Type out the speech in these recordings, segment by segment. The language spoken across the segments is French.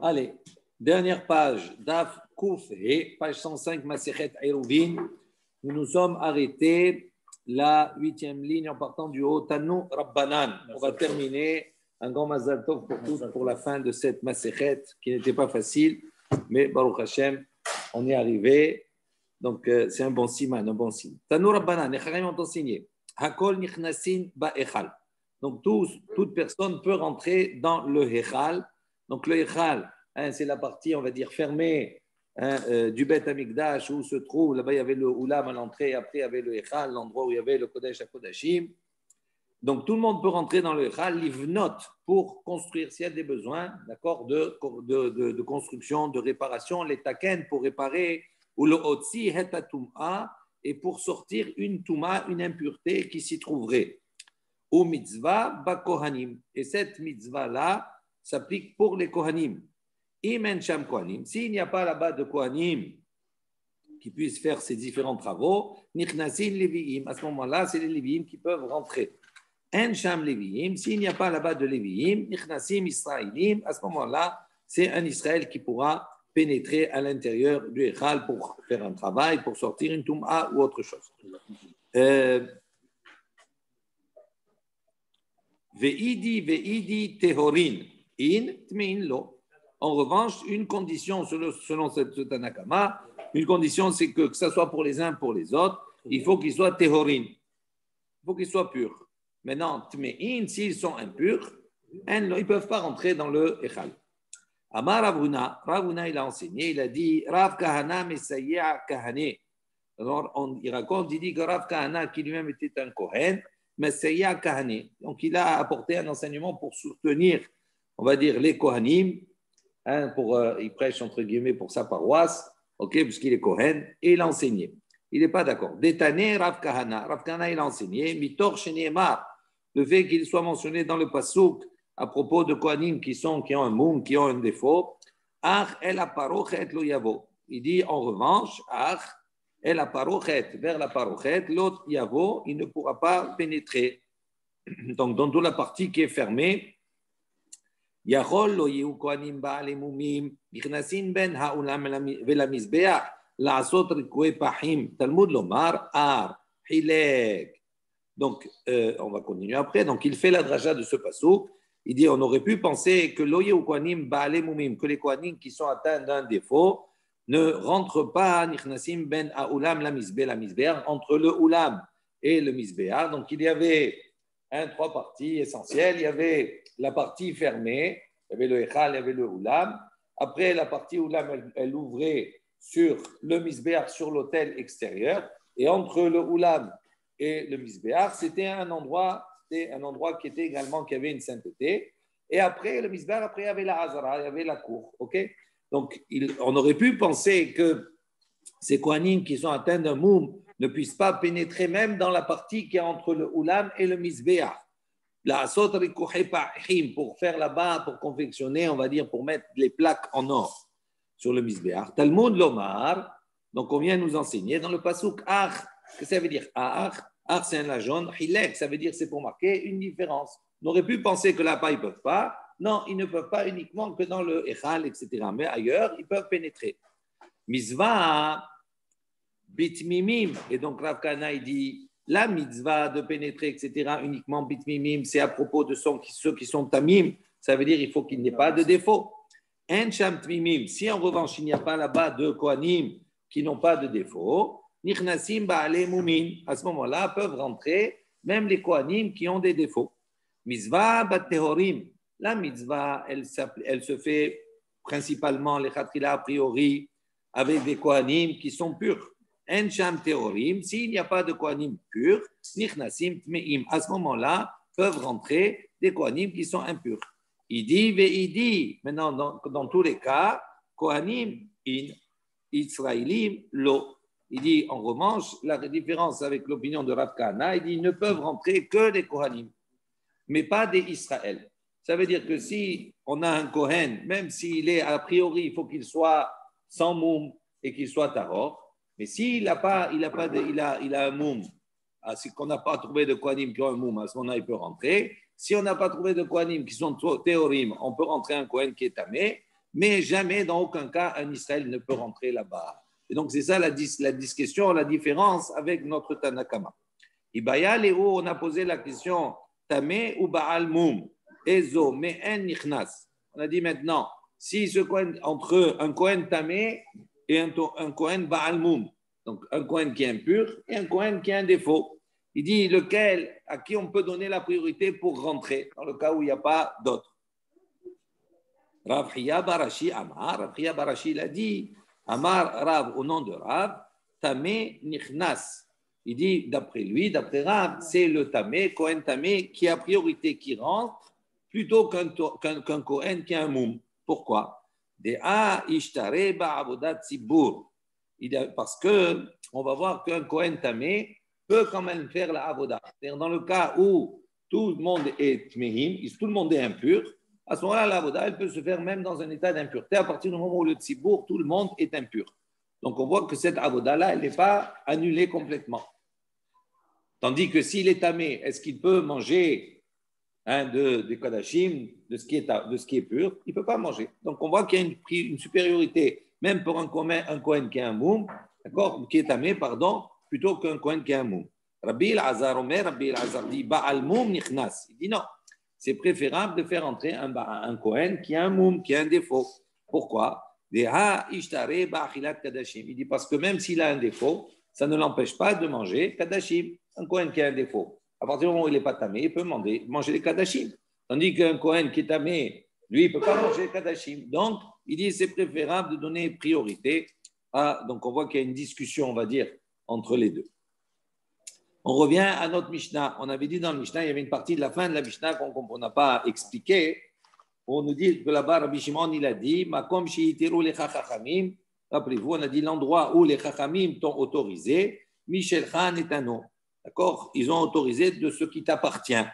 Allez, dernière page, Daf Kouf He, page 105, Masechet Eruvin. Nous nous sommes arrêtés la 8e ligne en partant du haut, Tanu Rabbanan. On va terminer un grand Mazal Tov pour tous pour la fin de cette Masechet qui n'était pas facile, mais Baruch Hashem, on est arrivé. Donc, c'est un bon siman, un bon signe. Tanu Rabbanan, les Chachamim ont enseigné. Hakol nichnasin ba'echal. Donc, toute personne peut rentrer dans le Echal. Donc, le Echal, c'est la partie, on va dire, fermée du Bet Amikdash où se trouve, là-bas, il y avait le Oulam à l'entrée, après, il y avait le Echal, l'endroit où il y avait le Kodesh HaKodashim. Donc, tout le monde peut rentrer dans le Echal, l'Ivnot, pour construire, s'il y a des besoins, d'accord, de construction, de réparation, les Taken pour réparer, ou le Otsi Hetatum'a, et pour sortir une Touma, une impureté qui s'y trouverait. Ou mitzvah ba kohanim. Et cette mitzvah-là s'applique pour les kohanim. Imen sham kohanim. S'il n'y a pas là-bas de kohanim qui puissent faire ces différents travaux, nichnasin leviim. À ce moment-là, c'est les leviim qui peuvent rentrer. En sham leviim. S'il n'y a pas là-bas de leviim, nichnasim israélim. À ce moment-là, c'est un Israël qui pourra pénétrer à l'intérieur du Echal pour faire un travail, pour sortir une touma ou autre chose. Ve'idi tehorin in tmein lo. En revanche, une condition selon ce Tanakama, une condition c'est que ce soit pour les uns pour les autres, il faut qu'ils soient tehorin, il faut qu'ils soient purs. Maintenant, tmein, s'ils sont impurs, ils ne peuvent pas rentrer dans le Echal. Amar Ravuna, il a enseigné, il a dit Rav Kahana Messiah Kahane. Alors, il raconte, il dit que Rav Kahana, qui lui-même était un Kohen, Messiah Kahane. Donc, il a apporté un enseignement pour soutenir, on va dire, les Kohanim. Il prêche, entre guillemets, pour sa paroisse, puisqu'il est Kohen, et il a enseigné. Il n'est pas d'accord. Détané Rav Kahana. Rav Kahana, il a enseigné. Mitor Sheneemar. Le fait qu'il soit mentionné dans le Passouk à propos de Kohanim qui ont un moum, qui ont un défaut. Ach el aparochet lo yavo. Il dit, en revanche, ach et la parochet, vers la parochet, l'autre yavo, il ne pourra pas pénétrer. Donc, dans toute la partie qui est fermée, yachol lo yehu kohanim ba'al mumim, nichnasin ben ha'ulam vela mizbeach, la'asot rikoué pahim, Talmud lomar, ar, hilek. Donc, on va continuer après. Donc, il fait la draja de ce passouk. Il dit, on aurait pu penser que lo yehu kohanim ba'al mumim, que les kohanim qui sont atteints d'un défaut, ne rentre pas nichnasim ben ha'ulam la misbéach entre le ulam et le misbéach. Donc il y avait trois parties essentielles. Il y avait la partie fermée, il y avait le echal, il y avait le ulam. Après la partie ulam, elle ouvrait sur le misbéach, sur l'autel extérieur. Et entre le ulam et le misbéach, c'était un endroit qui était également qui avait une sainteté. Et après le misbéach, après il y avait la hazara, il y avait la cour, Donc, on aurait pu penser que ces Kohanim qui sont atteints d'un moum ne puissent pas pénétrer même dans la partie qui est entre le Oulam et le Misbéach. La Asot Rikouhe Pahim, pour faire là-bas, pour confectionner, on va dire, pour mettre les plaques en or sur le Misbéach. Talmud Lomar, donc on vient nous enseigner dans le Pasuk Ach. Qu'est-ce que ça veut dire Ach, Ach c'est un la jaune. Hilek, ça veut dire c'est pour marquer une différence. On aurait pu penser que là-bas, ils ne peuvent pas. Non, ils ne peuvent pas uniquement que dans le Echal, etc. Mais ailleurs, ils peuvent pénétrer. Mitzvah, bitmimim. Et donc, Rav Kahana, il dit, la mitzvah de pénétrer, etc., uniquement bitmimim, c'est à propos de ceux qui sont tamim. Ça veut dire qu'il faut qu'il n'y ait pas de défaut. En sham tmimim. Si en revanche, il n'y a pas là-bas de kohanim qui n'ont pas de défaut, nichnasim ba'ale mumin. À ce moment-là, peuvent rentrer même les kohanim qui ont des défauts. Mitzvah bat tehorim. La mitzvah, elle se fait principalement, les khatrila a priori, avec des kohanim qui sont purs. En sham tehorim, s'il n'y a pas de kohanim purs, nichnasim tmeim. À ce moment-là, peuvent rentrer des kohanim qui sont impurs. Il dit, maintenant, dans tous les cas, kohanim in, israélim lo. Il dit, en revanche, la différence avec l'opinion de Rav Kahana, il dit, ils ne peuvent rentrer que des kohanim, mais pas des Israël. Ça veut dire que si on a un Kohen, même s'il est a priori, il faut qu'il soit sans moum et qu'il soit tahor, mais s'il a un moum, c'est qu'on n'a pas trouvé de Kohanim qui ont un moum, à ce moment-là, il peut rentrer. Si on n'a pas trouvé de Kohanim qui sont théorim, on peut rentrer un Kohen qui est tamé, mais jamais, dans aucun cas, un Israël ne peut rentrer là-bas. Et donc, c'est ça la question, la différence avec notre Tanakama. Ibaya Léo, on a posé la question Tamé ou Baal Moum, Ezo, Me'en Nichnas. On a dit maintenant, si ce Kohen, entre un Kohen Tamé et un Kohen Baal Moum, donc un Kohen qui est impur et un Kohen qui a un défaut, il dit lequel, à qui on peut donner la priorité pour rentrer, dans le cas où il n'y a pas d'autre. Rav Hiya Barashi Amar, Rav Hiya Barashi l'a dit, Amar Rav, au nom de Rav, Tamé Nichnas. Il dit, d'après lui, d'après Rav, c'est le Tamé, Kohen Tamé, qui a priorité, qui rentre, plutôt qu'un Kohen qui a un Moum. Pourquoi? Parce qu'on va voir qu'un Kohen Tamé peut quand même faire la Avoda. C'est-à-dire dans le cas où tout le monde est Tmehim, tout le monde est impur, à ce moment-là, la Avoda, elle peut se faire même dans un état d'impureté, à partir du moment où le Tzibour, tout le monde est impur. Donc, on voit que cette avoda-là, elle n'est pas annulée complètement. Tandis que s'il est tamé, est-ce qu'il peut manger des kadashim, de ce qui est pur? Il ne peut pas manger. Donc, on voit qu'il y a une supériorité, même pour un Kohen qui a un moum, d'accord, qui est tamé, pardon, plutôt qu'un Kohen qui a un moum. Rabbi el-Azar Omer, Rabbi el-Azar dit, Ba'al moum nichnas. Il dit non, c'est préférable de faire entrer un Kohen qui a un moum, qui a un défaut. Pourquoi? Il dit parce que même s'il a un défaut, ça ne l'empêche pas de manger kadashim. Un Kohen qui a un défaut, à partir du moment où il n'est pas tamé, il peut manger les kadashim. Tandis qu'un Kohen qui est tamé, lui, il ne peut pas manger les kadashim. Donc, il dit c'est préférable de donner priorité à. Donc, on voit qu'il y a une discussion, on va dire, entre les deux. On revient à notre Mishnah. On avait dit dans le Mishnah, il y avait une partie de la fin de la Mishnah qu'on n'a pas expliquée. On nous dit que là-bas, Rabbi Shimon, il a dit Makom shi'itiru lecha chachamim. Rappelez-vous, on a dit l'endroit où les chachamim t'ont autorisé, Michel Khan est un nom. D'accord? Ils ont autorisé de ce qui t'appartient.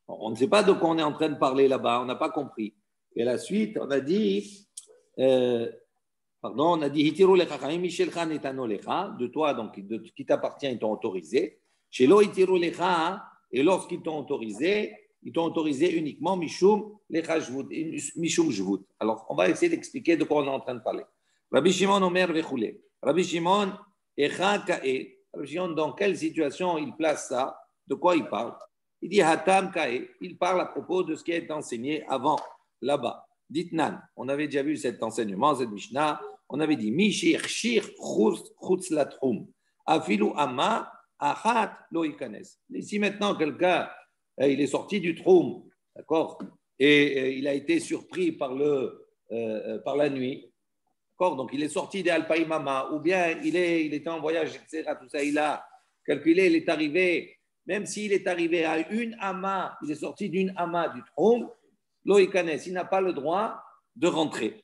On ne sait pas de quoi on est en train de parler là-bas, on n'a pas compris. Et la suite, on a dit Hitiru lecha chachamim, Michel Khan est un nom lecha, de toi, donc, de ce qui t'appartient, ils t'ont autorisé. Chez lo hitiru lecha, et lorsqu'ils t'ont autorisé, ils t'ont autorisé uniquement Mishum Jvut. Alors, on va essayer d'expliquer de quoi on est en train de parler. Rabbi Shimon Omer Vechoule. Rabbi Shimon, Echa Kae. Rabbi Shimon, dans quelle situation il place ça? De quoi il parle? Il dit Hatam Kae. Il parle à propos de ce qui est enseigné avant, là-bas. Ditnan. On avait déjà vu cet enseignement, cette Mishnah. On avait dit Mishir Shir Chutz Latrum. Afilu Ama Achat Lo Ikanes. Ici maintenant, quelqu'un. Il est sorti du troum, d'accord, et il a été surpris par la nuit, d'accord. Donc il est sorti des Alpaïmama, ou bien il était en voyage, etc. Tout ça, il a calculé, il est arrivé, même s'il est arrivé à une ama, il est sorti d'une ama du troum, Loïkanes, il n'a pas le droit de rentrer.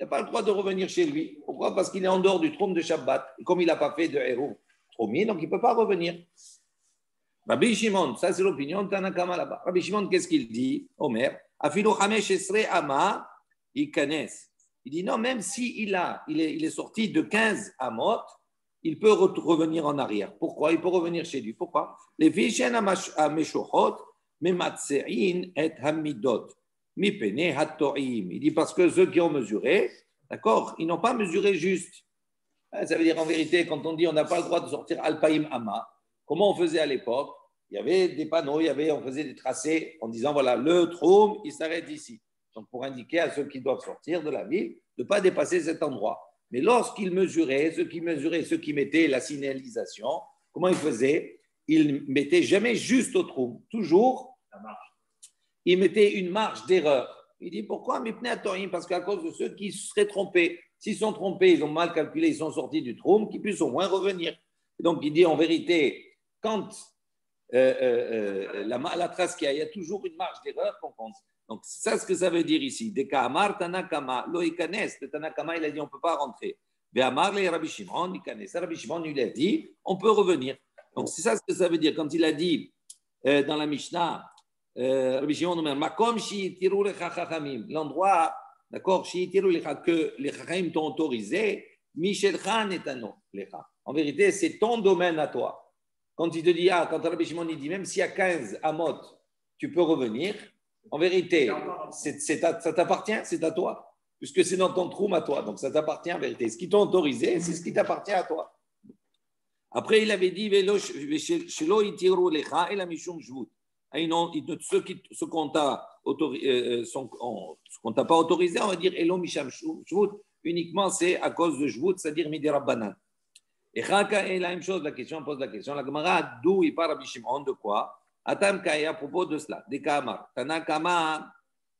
Il n'a pas le droit de revenir chez lui. Pourquoi? Parce qu'il est en dehors du troum de Shabbat. Et comme il n'a pas fait de héros troumi, donc il ne peut pas revenir. Rabbi Shimon, ça c'est l'opinion de Tanakama là-bas. Rabbi Shimon, qu'est-ce qu'il dit? Omer, Afilu Hamesh Esre Ama, Ikanes. Il dit non, même s'il est sorti de 15 amot, il peut revenir en arrière. Pourquoi? Il peut revenir chez lui. Pourquoi? Les Vishen Ameshochot, Mematsein et Hamidot, Mipene Hattoim. Il dit parce que ceux qui ont mesuré, d'accord, ils n'ont pas mesuré juste. Ça veut dire en vérité, quand on dit on n'a pas le droit de sortir Alpaïm Ama, comment on faisait à l'époque? Il y avait des panneaux, on faisait des tracés en disant voilà, le troum, il s'arrête ici. Donc pour indiquer à ceux qui doivent sortir de la ville de ne pas dépasser cet endroit. Mais lorsqu'ils mesuraient, ceux qui mettaient la signalisation, comment ils faisaient? Ils ne mettaient jamais juste au troum, toujours ils mettaient une marge d'erreur. Il dit pourquoi? Parce qu'à cause de ceux qui se seraient trompés. S'ils sont trompés, ils ont mal calculé, ils sont sortis du troum, qu'ils puissent au moins revenir. Et donc il dit en vérité, quand la trace qu'il y a, il y a toujours une marge d'erreur qu'on compte. Donc, c'est ça ce que ça veut dire ici. De Kamar Tanakama, Loïkanes, de Tanakama, il a dit on ne peut pas rentrer. Mais Amar le Rabbi Shimon, Rabbi Shimon lui a dit on peut revenir. Donc, c'est ça ce que ça veut dire. Quand il a dit dans la Mishnah, Rabbi Shimon, Makom Shi'itiru lecha chachamim, l'endroit, d'accord, Shi'itiru lecha, que les chachamim t'ont autorisé, Michelcha netano lecha. En vérité, c'est ton domaine à toi. Quand il te dit, quand Rabbi Shimon il dit, même s'il y a 15 amot, tu peux revenir, En vérité, ça t'appartient, c'est à toi, puisque c'est dans ton troum à toi, donc ça t'appartient en vérité. Ce qui t'a autorisé, c'est ce qui t'appartient à toi. Après, il avait dit ce qu'on t'a pas autorisé, on va dire Elo Misham Shvut, uniquement c'est à cause de Shvut, c'est-à-dire Midi Rabbanan. Et Chaka est la même chose, la question pose la question. La Gemara, d'où il parle Rabbi Shimon, de quoi? Atam Kaya, à propos de cela, des Kamar. Tana Kama,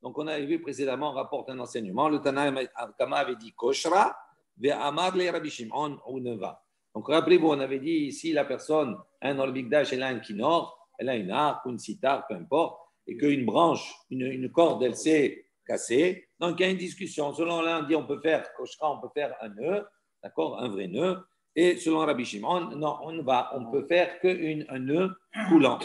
donc on avait vu précédemment, on rapporte un enseignement. Le Tana Kama avait dit Koshra, ve Amar le Rabbi Shimon ou Neva. Donc rappelez-vous, on avait dit ici la personne, un Olbigdash, elle a un kinor, elle a une harpe, une sitar, peu importe, et qu'une branche, une corde, elle s'est cassée. Donc il y a une discussion. Selon l'un, on dit on peut faire Koshra, on peut faire un nœud, d'accord, un vrai nœud. Et selon Rabbi Shimon, non, on peut faire qu'un nœud coulant.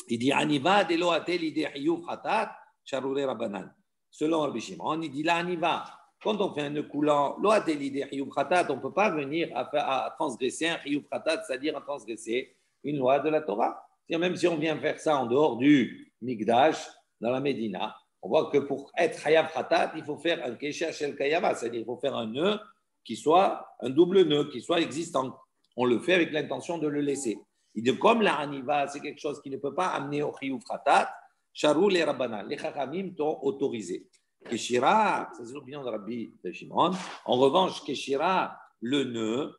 Il dit Aniva de loatel ide hiyuv khatat charure rabanan. Selon Rabbi Shimon, il dit là Aniva. Quand on fait un nœud coulant, loatel ide hiyuv khatat, on ne peut pas venir à transgresser un hiyuv khatat, c'est-à-dire à transgresser une loi de la Torah. Même si on vient faire ça en dehors du Migdash, dans la Médina, on voit que pour être hayav khatat, il faut faire un kesher shel kayava, c'est-à-dire il faut faire un nœud qui soit un double nœud, qui soit existant. On le fait avec l'intention de le laisser. Et de comme la haniva, c'est quelque chose qui ne peut pas amener au chiyuv khatat, charou les rabbanan, les chachamim t'ont autorisé. Keshira, c'est l'opinion de Rabbi Shimon. En revanche, Keshira, le nœud,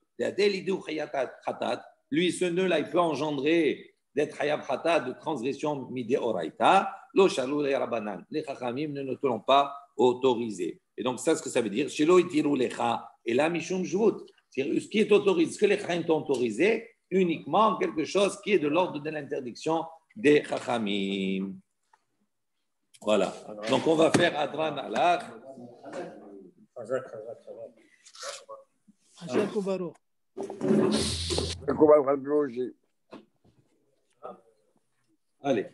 lui, ce nœud-là, il peut engendrer d'être hayav khatat, de transgression midé oraita, lo charou les rabbanan. Les chachamim ne te l'ont pas autorisé. Et donc, ça, ce que ça veut dire, Shelo itiru lecha, et là, mishum jvut. C'est-à-dire, ce qui est autorisé, ce que les chachamim t'ont autorisé, uniquement quelque chose qui est de l'ordre de l'interdiction des chachamim. Voilà. Donc, on va faire Adran Alach. Allez.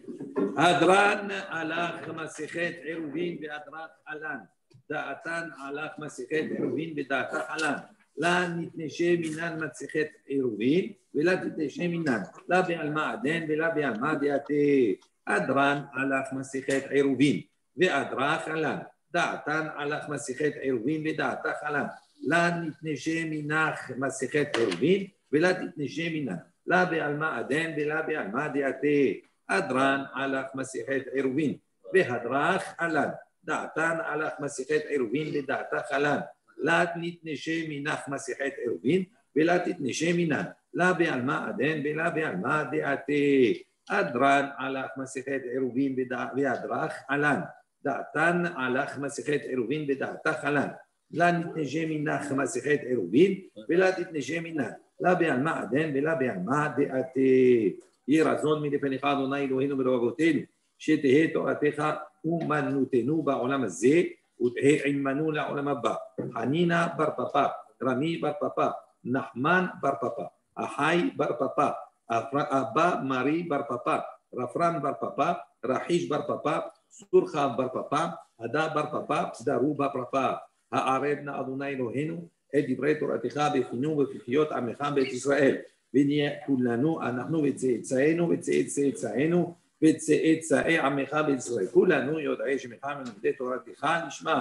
Adran Alach Masechet Eruvin Be'adran Alan. Da'atan Alach Masechet Eruvin Be'da'atan Alan. La nitneshe minan Masechet Eruvin Ve'la titneshe minan. La be'alma aden ve'la be'alma de'ate. Adran Alach Masechet Eruvin Ve'adran Alan. Da'atan Alach Masechet Eruvin Be'da'atan Alan. La nitneshe minach Masechet Eruvin Ve'la titneshe minan. La be'alma aden ve'la be'alma de'ate. أدران على مسيحة عروين بهدراخ علان دعتان على مسيحة عروين بدعتك علان لا نتنشي منخ مسيحة عروين ولا تتنشي منان لا بعلماء أدين بلا بعلماء دعتي أدران على مسيحة عروين بهدراخ علان دعتان على مسيحة عروين بدعتك علان لا نتنشي منخ مسيحة عروين ولا تتنشي منان لا بعلماء أدين بلا بعلماء دعتي יהי רצון מלפניך אדוני אלוהינו ולאבותינו שתהא תורתך אומנותנו בעולם הזה ותהא עמנו לעולם הבא. חנינה בר פפא, רמי בר פפא, נחמן בר פפא, אחי בר פפא, אבא מרי בר פפא, רפרם בר פפא, רחיש בר פפא, סורחה בר פפא, הדה בר פפא, דרו בר פפא. הערב נא אדוני אלוהינו את דברי תורתך בחינוך ובחיות עמך בית ישראל. ונהיה כולנו, אנחנו וצאצאינו וצאצאינו וצאצאי עמך בישראל. כולנו יודעי שמך מלמדי תורתך נשמע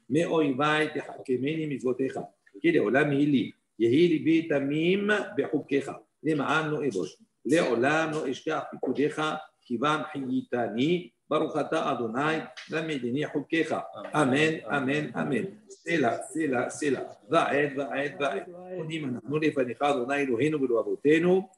מאויבי תחכמני מצוותיך. כי לעולם יהי ליבי תמים בחוקיך. למען לא אבוש. לעולם לא אשכח פקודיך כי בם חייתני. ברוך אתה אדוני למדיני חוקיך. אמן, אמן, אמן. סלע, סלע, סלע. ועד, ועד, ועד. עונים אנחנו לפניך אדוני אלוהינו ולאבותינו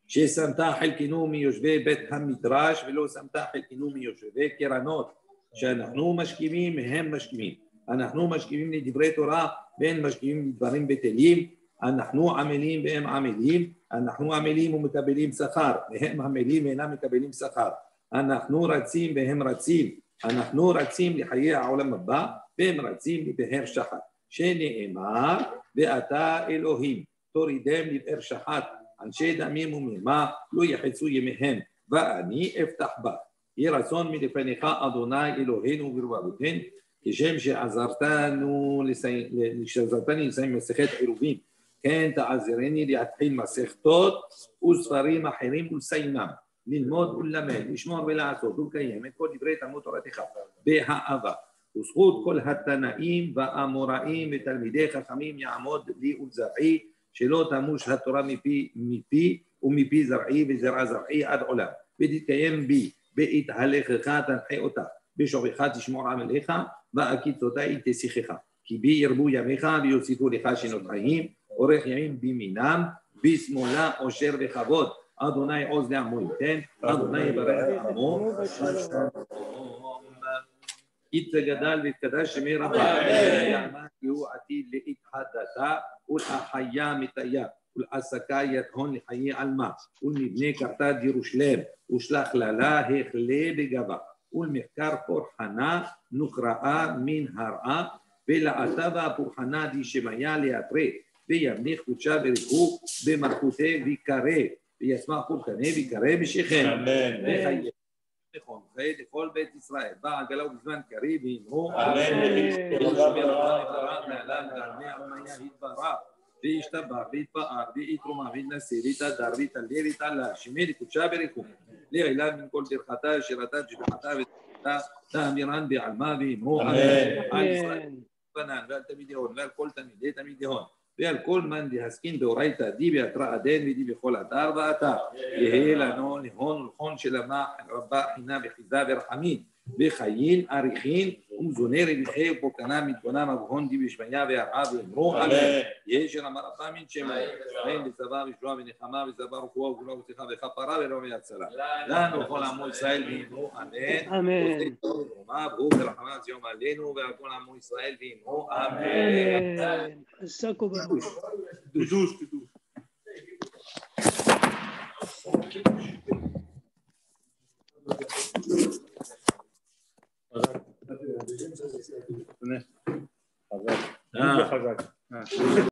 ששמת חלקנו מיושבי בית המדרש ולא שמת חלקנו מיושבי קרנות שאנחנו משכימים הם משכימים. אנחנו משכימים לדברי תורה והם משכימים לדברים בטלים. אנחנו עמלים והם עמלים. אנחנו עמלים ומקבלים שכר והם עמלים ואינם מקבלים שכר. אנחנו רצים והם רצים, אנחנו רצים לחיי העולם הבא והם רצים לבאר שחת, שנאמר ואתה אלוהים תורידם לבאר שחת, אנשי דמים ומרמה לא יחצו ימיהם ואני אפתח בה. יהי רצון מלפניך אדוני אלוהינו ולאבותינו כשם שעזרתני לסיים מסכת עירובין כן תעזרני להתחיל מסכתות וספרים אחרים ולסיימם. ללמוד וללמד, לשמור ולעשות ולקיים את כל דברי תלמוד תורתך באהבה. וזכות כל התנאים והאמוראים ותלמידי חכמים יעמוד לי ולזרעי, שלא תמוש התורה מפי ומפי זרעי וזרע זרעי עד עולם, ותתקיים בי בהתהלכך תנחה אותה, בשוכבך תשמור עמליך ועקיצותי תשיחך, כי בי ירבו ימיך ויוסיפו לך שנות חיים, אורך ימים בימינם, בשמאלה עושר וכבוד. אדוני עוז לעמו ייתן, אדוני יברך עמו. יתגדל ויתקדש שמי רבה, ויאמר כי הוא עתיד להתחדתה ולהחיה מטיה, ולעסקה יתהון לחיי עלמה, ולמבנה כרתת ירושלם, ושלח ללה החלה בגבה, ולמחקר פורחנה נוכרעה מן הרעה, ולעטבה פורחנה דשמיה להתרה, וימליך קודשה וריחו במלכותי ויקרא, וישמח פורחנה ויקרא בשכם. אמן. נכון, לכל בית ישראל, בעגלה ובזמן קריב, ואמרו, וישתבח, ויתפאר, ויתרומם, ויתנשא, ויתהדר, ויתהלל, ויתעלה, שמי לקודשה בריחו, לעילה מן כל ברכתה, שירתה, שבחתה, ותחתה, תאמירן בעלמה, ואמרו, אמן. על ישראל, בנן, ועל תלמידי הון, ועל כל תלמידי תלמידי הון, ועל כל מאן דהסכין דאורייתא די בהתרא עדן ודי בכל אתר ואתר, יהא לנו להון ולכון שלמה רבה חינה וחיזה ורחמים, וחיים אריכין ומזוני רוויחי ופוקנה מתבונם אבהון די בשמיה והרעה, ואמרו אמן. יהא שרמה רבה מן שמיים, חיים וצבא ושלום ונחמה וצבא רפואה וגבורה וצליחה וכפרה ורום והצלה. לנו כל עמו ישראל ואמרו אמן. אמן. ברוך ורחמת יום עלינו ועל כל עמו ישראל ואמרו אמן. חזק וברוך. קדוש. חזק. חזק.